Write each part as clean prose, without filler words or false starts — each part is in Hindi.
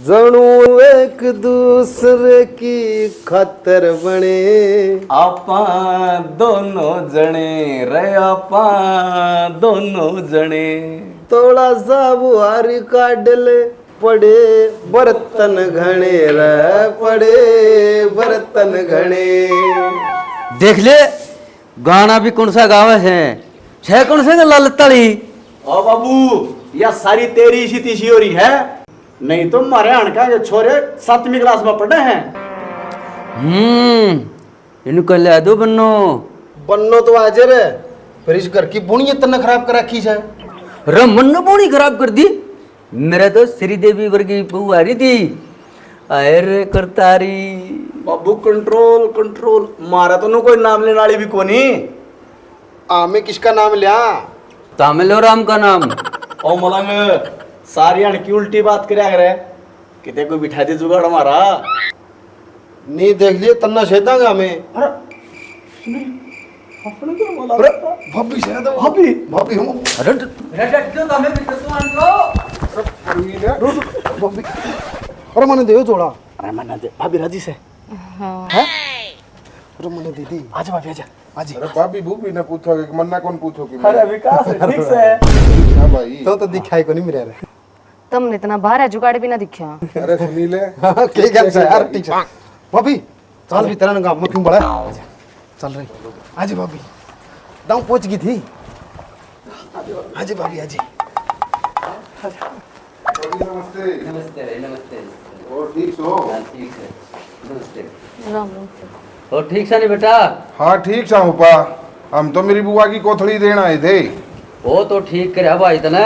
जणू एक दूसरे की खातर बने आपा दोनों जने रे आपा दोनों जने थोड़ा सा बुहारी काटले पड़े बर्तन घने रे पड़े बर्तन घने। देख ले गाना भी कौन सा गावे है छह कौन से लाल तली। ओ बाबू यह सारी तेरी इसी तीसी हो रही है, नहीं तो मारे अणका के छोरे 7वीं क्लास में पढ़े हैं। इनको ले दो बन्नो बन्नो तो हाजिर है पर इस घर की बुनी इतना खराब कर रखी है। रमन ने बोनी खराब कर दी। मेरा तो श्रीदेवी वर्गी बहू आ रही थी अरे करतारी। बाबू कंट्रोल कंट्रोल मारा तो कोई नाम लेने वाली भी कोनी। आमे किसका नाम लिया? तामिल और राम का नाम। ओ मलंग सारी अणकी उल्टी बात करे करे किते कोई बिठा दे जुगाड़ हमारा। नहीं देख लिए तन्ना शेदांगा हमें। अपने क्या बोला? अरे भाभी शायद भाभी भाभी हूँ। अरे क्यों तामिल विद्वान को भाभी अरे मैंने दे जोड़ा। अरे मना दे भाभी राजी से। अरे मैंने दीदी आजा भाभी आजा आज। अरे भाभी भूपी ने पूछोगे कि मन्ना कौन पूछोगी? अरे विकास ठीक से हाँ भाई तो दिखाई को नहीं मेरे यार। तुमने इतना बाहर है जुगाड़ भी ना दिखा। अरे सुनील के क्या है यार ठीक है भाभी चल भी तेरा ना क्यों बड़ा चल रही आज भाभी दाऊ पहुंच गई थी। आज भाभी आज नमस्ते नमस्ते नमस्ते। और ठीक हो? ठीक है नमस्ते। राम राम। और ठीक सा नहीं बेटा? हाँ ठीक सा उपा, हम तो मेरी बुआ की कोथड़ी देना आए थे। वो तो ठीक करे भाई तना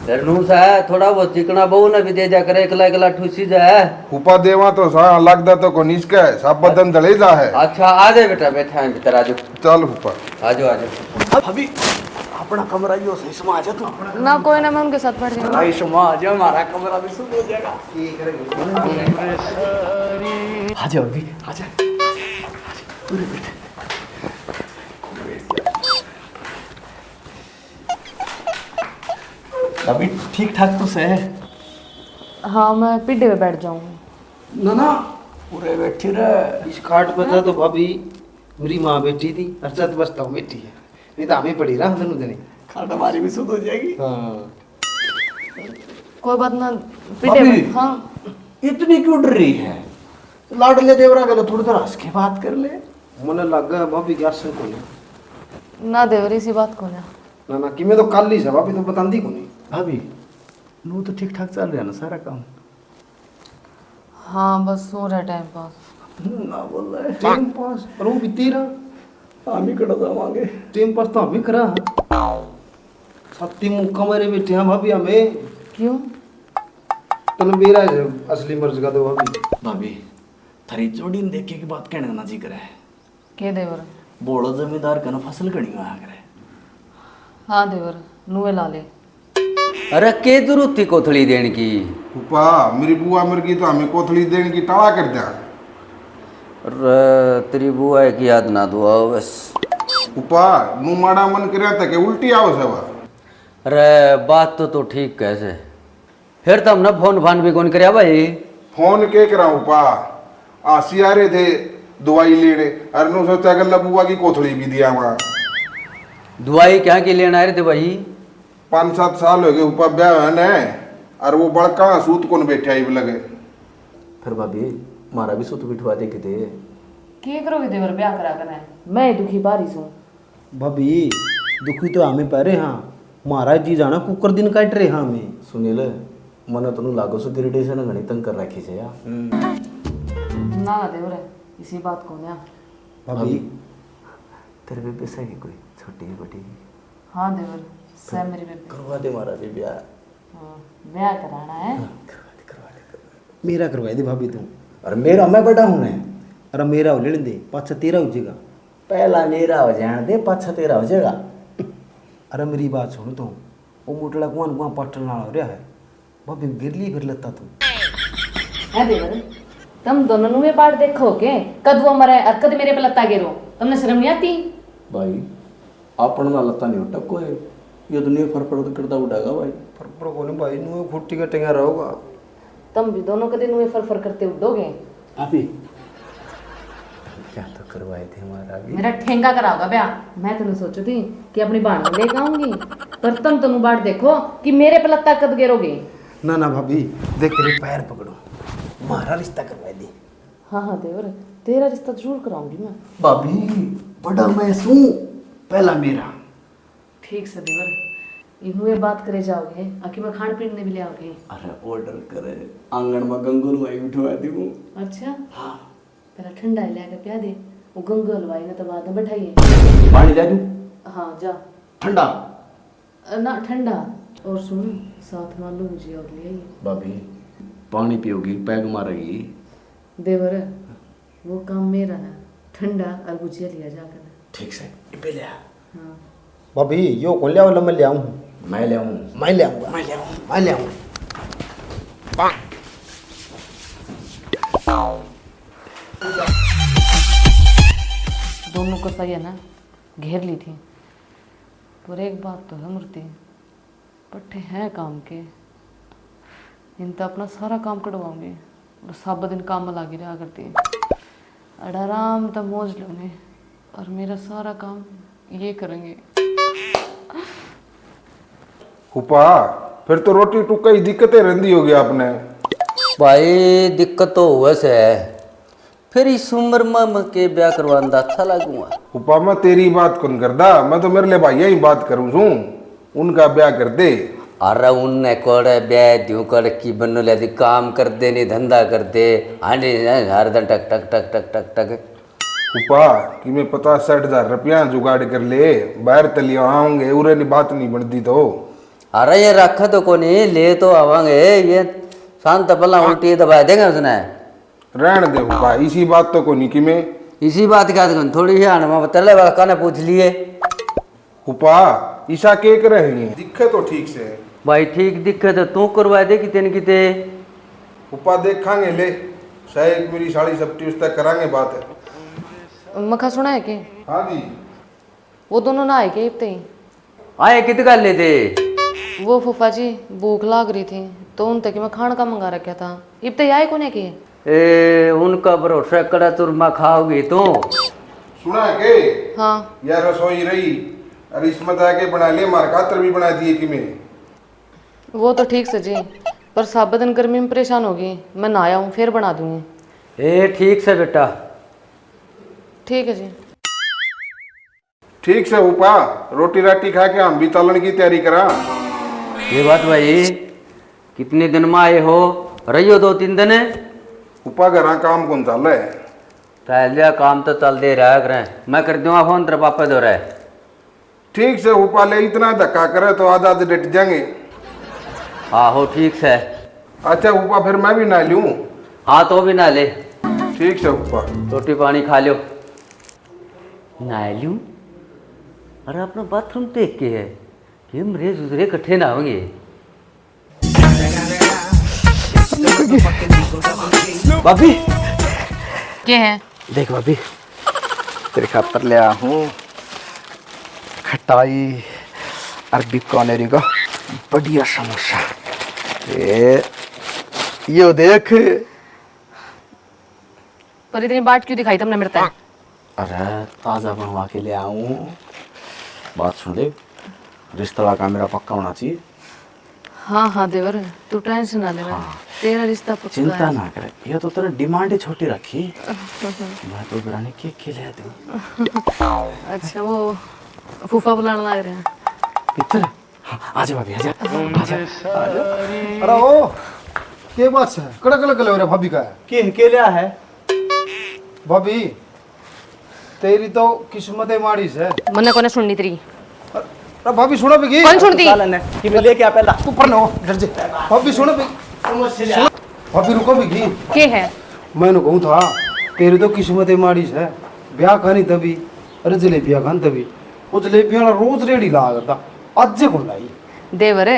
फिर नू सा थोड़ा बहुत चिकना बहू ने भी दे जा करे एकला एकला ठूसी जाए। उपा देवा तो सा लगदा तो को निष्का है सब बदन जले जा है। अच्छा आ जाए बेटा बैठा है भीतर आ जाओ। चल उपा आ जाओ आ जाओ। भाभी अपना कमरा ही हो सही समा आ जा तू। ना कोई ना मैं उनके साथ बैठ जाऊंगा। भाई समा आ जा हमारा कमरा भी शुरू हो जाएगा। आ जा भाभी आ जा पूरे बैठ। अभी ठीक ठाक तो से है? हाँ मैं पीढ़े पे बैठ जाऊंगी। ना ना पूरे बैठी रहे। इस खाट पर था तो भाभी मेरी माँ बैठी थी अर्षद बसता हूँ बैठी है नहीं तो हमें पड़ी रहा दोनों जने। खाट हमारी भी शुद्ध हो जाएगी। हाँ कोई बात ना पीढ़े भाभी। पे। हाँ इतनी क्यों डर रही है? लाडले देवरा गलो थोड़ी देर हंस के बात कर ले। मन लगा भाभी क्या से को नहीं ना देवरी सी बात को ना। ना ना कि मैं तो कल ही से भाभी तो बतांदी को नहीं। भाभी नू तो ठीक ठाक चल रहा है ना सारा काम? हाँ बस हो रहा है टाइम पास। ना बोल रहा है टाइम पास पर वो बीती रहा हम ही कड़ा जावांगे। टाइम पास तो हमें करा सत्ती मुँह कमरे बैठे हैं भाभी हमें। क्यों? तन मेरा असली मर्ज का दो भाभी। भाभी थारी जोड़ी ने देखे की बात कहने ना जी करे। के देवर? बोलो जमींदार कन फसल कणी हुआ करे। हाँ देवर नुए ला ले। अरे के जरूरत थी कोथड़ी देने की? उपा मेरी बुआ मर गई तो हमें कोथड़ी देने की टाला कर दिया। अरे तेरी बुआ की याद ना दुआ बस। उपा नू माड़ा मन कर था कि उल्टी आओ सेवा। अरे बात तो ठीक कैसे फिर तो हमने फोन फान भी कौन कराया भाई? फोन के करा उपा आसी आ रहे थे दवाई लेने अरे नु सोचा कर बुआ की कोथड़ी भी दिया वहाँ। दवाई क्या की लेने आए थे भाई? 5-7 साल हो गए उपा ब्याह है ने और वो बड़का सूत कौन बैठा ही लगे। फिर भाभी मारा भी सुत बिठवा दे के दे। के करोगे देवर ब्याह करा कर है? मैं दुखी बारिश हूँ। भाभी दुखी तो हमें पह रहे हाँ महाराज जी जाना कुकर दिन काट रहे हाँ हमें। सुनील मन तनु लागो सो इरिटेशन घणी तंग कर रखी से यार। ना ना देवर इसी बात को ना। भाभी तेरे बेबे सही कोई छोटी बड़ी? हाँ देवर सह मेरी बेबी। करवा दे मारा भी ब्याह। हाँ, ब्याह कराना है। मेरा करवाई दे भाभी तुम। और मेरा मैं बड़ा हूं ने। अरे मेरा हो लेने दे पाछा तेरा हो जाएगा। पहला मेरा हो जाने दे पाछा तेरा हो जाएगा। अरे मेरी बात सुन तू वो मोटला कुआं कुआं पटल नाल हो रहा है भाभी गिर ली फिर लेता तू। है देवर तुम दोनों नुए पार्ट देखो के कद वो मरे और कद मेरे पे लत्ता गिरो तुमने शर्म नहीं आती? भाई आपन ना लता नहीं उठा कोई ये दुनिया फरफड़ तो करता उठागा भाई। पर को नहीं भाई नु खुट्टी का टेंगा रहोगा। तुम भी दोनों कदे नुए फर फर करते उडोगे। अभी क्या तो करवाए थे हमारा भी। मेरा ठेंगा कराओगा ब्याह। मैं तेन सोचू थी कि अपनी बाण में लेकर आऊंगी, पर तुम तेन बाट देखो कि मेरे पे लत्ता कद गिरोगे। ना ना भाभी, देख तेरे पैर पकड़ो, हमारा रिश्ता करवा दे। हाँ हाँ देवर, तेरा रिश्ता जरूर कराऊंगी मैं। भाभी बड़ा मैं सू, पहला मेरा। ठीक से देवर, इन्हों बात करे जाओगे आखिर मैं खान पीने भी ले आओगे। अरे ऑर्डर करे, आंगन में गंगोल वाई बिठवा दी वो। अच्छा हाँ, पहला ठंडा ही लेकर पिया दे, वो गंगा हलवाई ने तो बाद में बैठाइए। पानी ले दूं? हाँ जा। ठंडा ना ठंडा, और सुन साथ में आलू भुजिया और ले आइए। भाभी पानी पियोगी पैग मारेगी। देवर वो काम मेरा ना, ठंडा और भुजिया लिया जाकर। ठीक से पे ले आ। हाँ भाभी यो कौन ले आओ, मैं ले आऊँ। मैं ले आऊं। मैं ले आऊँगा, मैं ले आऊँ। दोनों को सही है ना, घेर ली थी। पर एक बात तो है मूर्ति, पट्टे हैं काम के, इन तो अपना सारा काम कटवाऊंगी और सब दिन काम में लागी रहा करती है। और आराम तो मौज लूंगी और मेरा सारा काम ये करेंगे। फूफा फिर तो रोटी टुक्का ही दिक्कतें रहती होगी आपने। भाई दिक्कत तो हुआ से है, फिर इस उम्र में के ब्याह करवाना अच्छा लगूंगा। फूफा मैं तेरी बात कौन करदा, मैं तो मेरे लिए भाइया ही बात करूँ छू, उनका ब्याह कर दे। अरे उनने कोड़े ब्याह द्यू कर की बनो ले काम कर दे नहीं धंधा कर दे, आंटी हर दिन टक टक टक टक टक टक। फूफा कि मैं 50-60 हजार रुपया जुगाड़ कर ले, बाहर तली आऊंगे उरे नहीं बात नहीं बनती तो। अरे ये रखा तो को नहीं ले तो आवांगे, ये शांत पला उल्टी दबा देंगे उसने। रहने दे फूफा, इसी बात तो को नहीं कि मैं इसी बात का थोड़ी सी आने में तले वाला काने पूछ लिए। फूफा ईसा के कर रहे हैं, दिक्कत तो ठीक से है। भाई ठीक दिक्कत है तू करवा दे कितने किते। फूफा देखांगे ले, शायद मेरी साड़ी सप्टी उस तक करांगे बात है। मखा सुना है कि हाँ जी वो दोनों ना आए के इतने ही? आए कित कर लेते। वो फूफा जी भूख लाग रही थी तो उन तक मैं खाने का मंगा रखा था, इतने आए कोने के? ए उनका भरोसा कड़ा चूरमा खाओगी तो। सुना है के हाँ यार रसोई रही, अरे इसमें आके बना ले, मार खातर भी बना दिए कि मैं। वो तो ठीक से जी, पर सब दिन गर्मी में परेशान होगी, मैं ना आया हूँ फिर बना दूंगी। ए ठीक से बेटा। ठीक है जी। ठीक से फूफा, रोटी राटी खा के हम भी तलन की तैयारी करा। ये बात भाई कितने दिन में आए हो, रहियो 2-3 दिन। फूफा घर काम कौन चल रहा है? पहले काम तो चल दे रहा है, मैं कर दूंगा फोन तेरे पापा दो रहा है। ठीक से फूफा, ले इतना धक्का करे तो आज आज डट जाएंगे। हाँ हो ठीक से। अच्छा फूफा फिर मैं भी ना लूँ? हाँ तो भी ना ले, ठीक से फूफा। रोटी पानी खा लो। ना लूँ? अरे अपना बाथरूम देख के है, ये मरे दूसरे इकट्ठे ना होंगे। भाभी क्या है? देख भाभी, तेरे खातर ले आया हूँ खटाई अरबी कॉर्नरी का बढ़िया समोसा। ये देख। पर इतनी बाट क्यों दिखाई तुमने मेरे तक? अरे ताज़ा बनवा के ले आऊँ। बात सुन ले, रिश्ता का मेरा पक्का होना चाहिए। हाँ हाँ देवर, तू टेंशन ना ले, तेरा रिश्ता पक्का चिंता है। ना करे, ये तो तेरा डिमांड छोटी रखी, मैं तो बिरानी केक खिला दूँ। अच्छा वो फूफा बुलाने लग रहे हैं। इधर आजा भाभी, आजा आजा। अरे ओ के बात है, कड़ा कड़ा कले हो रहा भाभी का है। के लिया है भाभी तेरी तो किस्मत माड़ी से। मन्ने कोने सुननी तेरी? अरे भाभी सुनो बिगी। कौन सुनती? कि मैं लेके आ पहला ऊपर न हो, डर जे। भाभी सुनो बिगी, भाभी रुको बिगी। के है? मैंने कहूँ था तेरी तो किस्मत माड़ी से, ब्याह खानी तभी, अरे जलेबियाँ खानी तभी, वो जलेबियाँ रोज रेडी ला करता, आज को लाई। देवर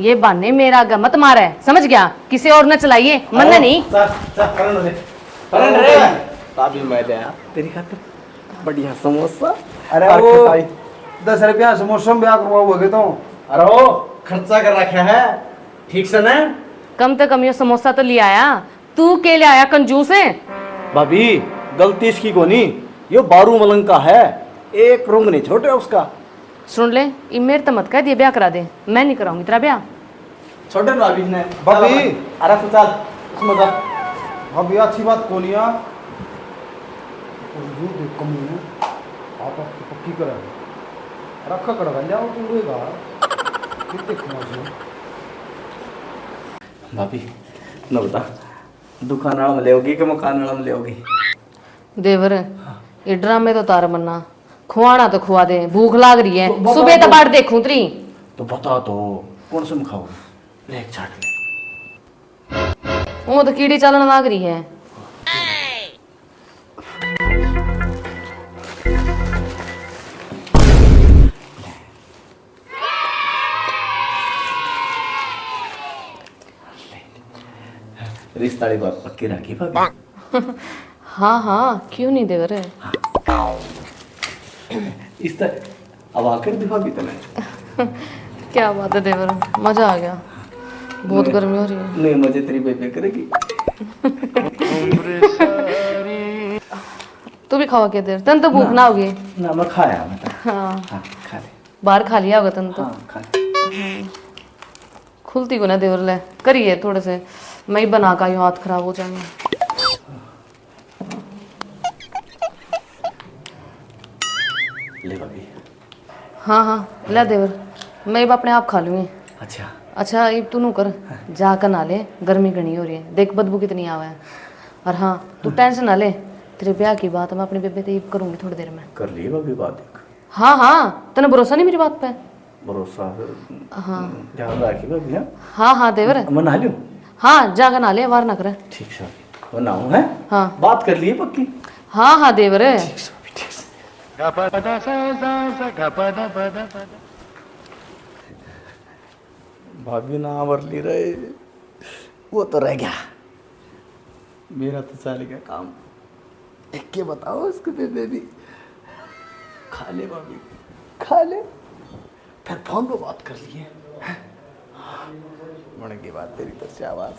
ये बहाने मेरा आगा मत मारे, समझ गया? किसी और न चलाइए, मन्ने नहीं। अभी मैं ले आया तेरी खातिर बढ़िया समोसा। अरे वो 10 रुपया समोसा में ब्याह करवा हुआ तो। अरे वो खर्चा कर रखा है ठीक से ना, कम से कम ये समोसा तो ले आया, तू के ले आया कंजूस है। भाभी गलती इसकी को नहीं, यो बारू मलंग का है, एक रोंग नहीं छोटे उसका। सुन ले, ये मेरे तो मत कह दिए ब्याह करा दे, मैं नहीं कराऊंगी तेरा ब्याह। छोटे भाभी ने भाभी। अरे तो चल उसमें जा। भाभी अच्छी बात कोनिया कमी है आप आपकी पक्की करा रखा कड़ा जाओ तुम लेगा कितने खमास भाभी न बता, दुकान वाला में लेओगी कि मकान वाला में लेओगी? देवर ये ड्रामे तो तार बनना, खुआना तो खुआ दे, भूख लाग रही है, तो सुबह तो बाट देखूं तेरी। तो बता तो कौन सा खाओगे? ले एक चाट ले। वो तो कीड़ी चलन लाग रही है। रिश्ता वाली बात पक्की रखी भाभी। हाँ हाँ क्यों नहीं देवर। इस तरह अब आकर दिखा भी तने। क्या बात है देवर, मजा आ गया, बहुत गर्मी हो रही है। नहीं मजे तेरी बेबे करेगी। तू भी खावा क्या देर, तन तो भूख ना होगी। ना मैं खाया मैं तो। हाँ हाँ खा ले। बाहर खा लिया होगा तन तो। हाँ खा ले। खुलती को ना देवर ले करिए थोड़े से, मैं ही बना का यूं हाथ खराब हो जाएंगे। ले भाभी। हाँ हाँ ला देवर, मैं अब अपने आप खा लूंगी। अच्छा अच्छा ये तू नू कर, जाकर ना ले, गर्मी घनी हो रही है, देख बदबू कितनी आवा है। और हाँ तू टेंशन ना ले, तेरे ब्याह की बात मैं अपनी बेबे से करूंगी थोड़ी देर में। कर ली भाभी बात एक। हाँ हाँ तने भरोसा नहीं मेरी बात पे? भरोसा हाँ ध्यान रखी भाभी। हाँ हाँ हाँ देवर, मैं नहा लूं? हाँ जाकर ना ले, वार ना करे। ठीक है मैं नहाऊं है। हाँ बात कर लिए पक्की। हाँ हाँ देवर। भाभी ना वर ली रहे, वो तो रह गया, मेरा तो चल गया काम। एक के बताओ उसको बेबे भी खा ले भाभी, खा ले, फिर फोन पे बात कर लिए। मन की बात तेरी तो से आवाज।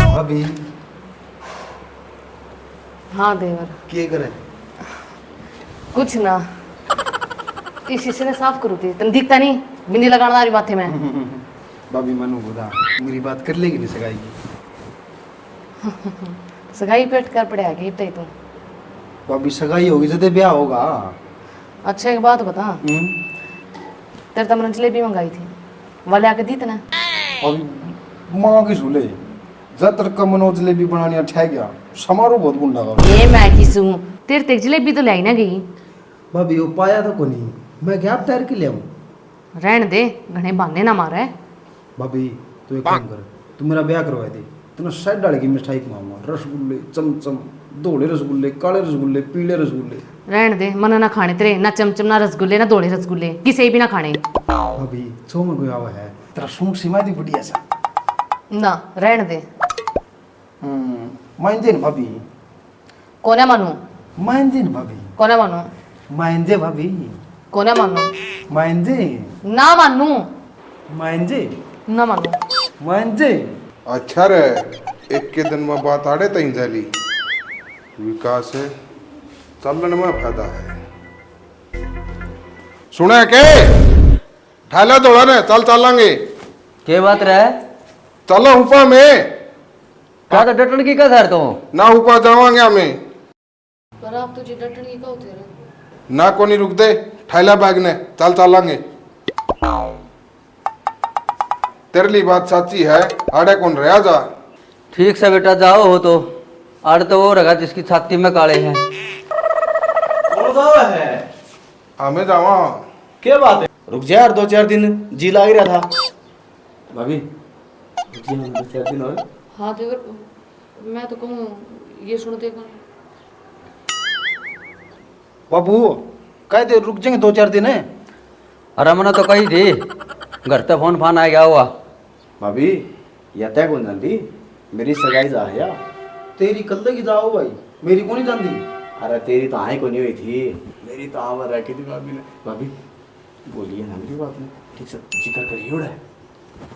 भाभी हाँ देवर के करे कुछ ना, इस शीशे ने साफ करू थी, तन दिखता नहीं बिंदी लगाना वाली बात है। मैं भाभी मनु बुधा मेरी बात कर लेगी नहीं सगाई की। सगाई पेट कर पड़े आगे तू। भाभी सगाई होगी जदे ब्याह होगा। अच्छा एक बात बता, तेरे तमरन जलेबी मंगाई थी, वाले आके दी तना? अभी माँ की झूले ज्यादातर कमनो जलेबी बनानी ठह गया, समारोह बहुत गुंडा का। ये मैं किसू तेरे तक जलेबी तो लाई ना गई। भाभी वो पाया तो को नहीं, मैं क्या तैर के ले आऊं? रहने दे, घने बहाने ना मारे। भाभी तू एक काम कर, तू मेरा ब्याह करवा दे, तूने साइड डाल की मिठाई खवाऊंगा, रसगुल्ले चमचम, धोले रसगुल्ले, काले रसगुल्ले, पीले रसगुल्ले। रहने दे, मना ना खाने तेरे, ना चमचम ना रसगुल्ले ना धोले रसगुल्ले, किसी भी ना खाने। भाभी छो में कोई आवा है, तेरा सूट सिमा दी बढ़िया सा। ना रहने दे। मानजे न भाभी, कोने मानू? मानजे न भाभी, कोने मानू? मानजे भाभी, कोने मानू? मानजे, ना मानू, मानजे, ना मानू। मानजे। अच्छा रे, एक के दिन में बात आड़े तई झाली, विकास है चलन में फायदा है। सुने के ठाला दौड़ा ने चल चलेंगे। के बात रहे? चलो ऊपर में क्या तो डटन की क्या तो ना ऊपर जावांगे हमें पर आप तुझे डटनी का होते रहे। ना कोनी रुक दे, ठाला बैग ने चल चलेंगे। तेरे लिए बात सच्ची है, आड़े कौन रहा जा। ठीक से बेटा जाओ हो तो, आड़ तो वो रगा जिसकी छाती में काले हैं। कौन सा है? हमें जावा। क्या बात है? रुक जा यार, 2-4 दिन जी लाग रहा था। भाभी रुक जा, 2-4 दिन और। हाँ देवर, मैं तो कहूँ ये सुन देखो। बाबू कह दे रुक जाएंगे 2-4 दिन है। अरे मैंने तो कही थी, घर तक फोन फान आ गया हुआ। भाभी या तय कौन जानती, मेरी सगाई जा है या तेरी कल की जाओ भाई, मेरी को नहीं जानती। अरे तेरी तो आँख को नहीं हुई थी, मेरी तो आवर रखी थी भाभी ने। भाभी बोलिए ना मेरी बात में, ठीक से जिक्र करिए उड़ा।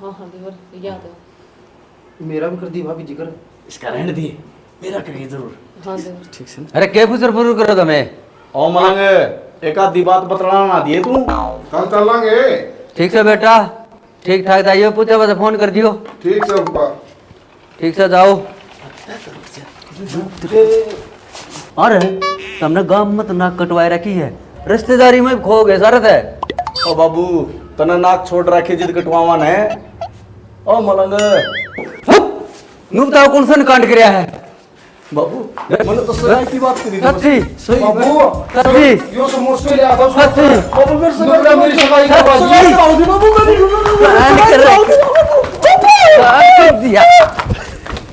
हाँ हाँ देवर याद है। मेरा भी कर दी भाभी जिक्र। इसका रहने दिए, मेरा करिए जरूर। हाँ देवर। ठीक से अरे क्या फुसर फुसर करो तुम्हें? ओ मलंग एक आधी बात बतलाना ना दिए तू। कल चलेंगे। ठीक से बेटा, ठीक ठाक जाइए, पूछे बस फोन कर दियो। ठीक से अब्बा। ठीक से जाओ। अरे तुमने गांव में तो नाक कटवाए रखी है, रिश्तेदारी में खो गए सारे थे। ओ बाबू तना नाक छोड़ रखे जिद कटवावन है। ओ मलंग नु बताओ कौन सा कांड कराया है? बाबू मैंने तो सगाई की बात करी थी। सच्ची सही बाबू सच्ची यो समोसे ले आता हूं। सच्ची बाबू मेरे से दुर्गा मेरी सगाई का बाजी। बाबू मेरी कांड कर दिया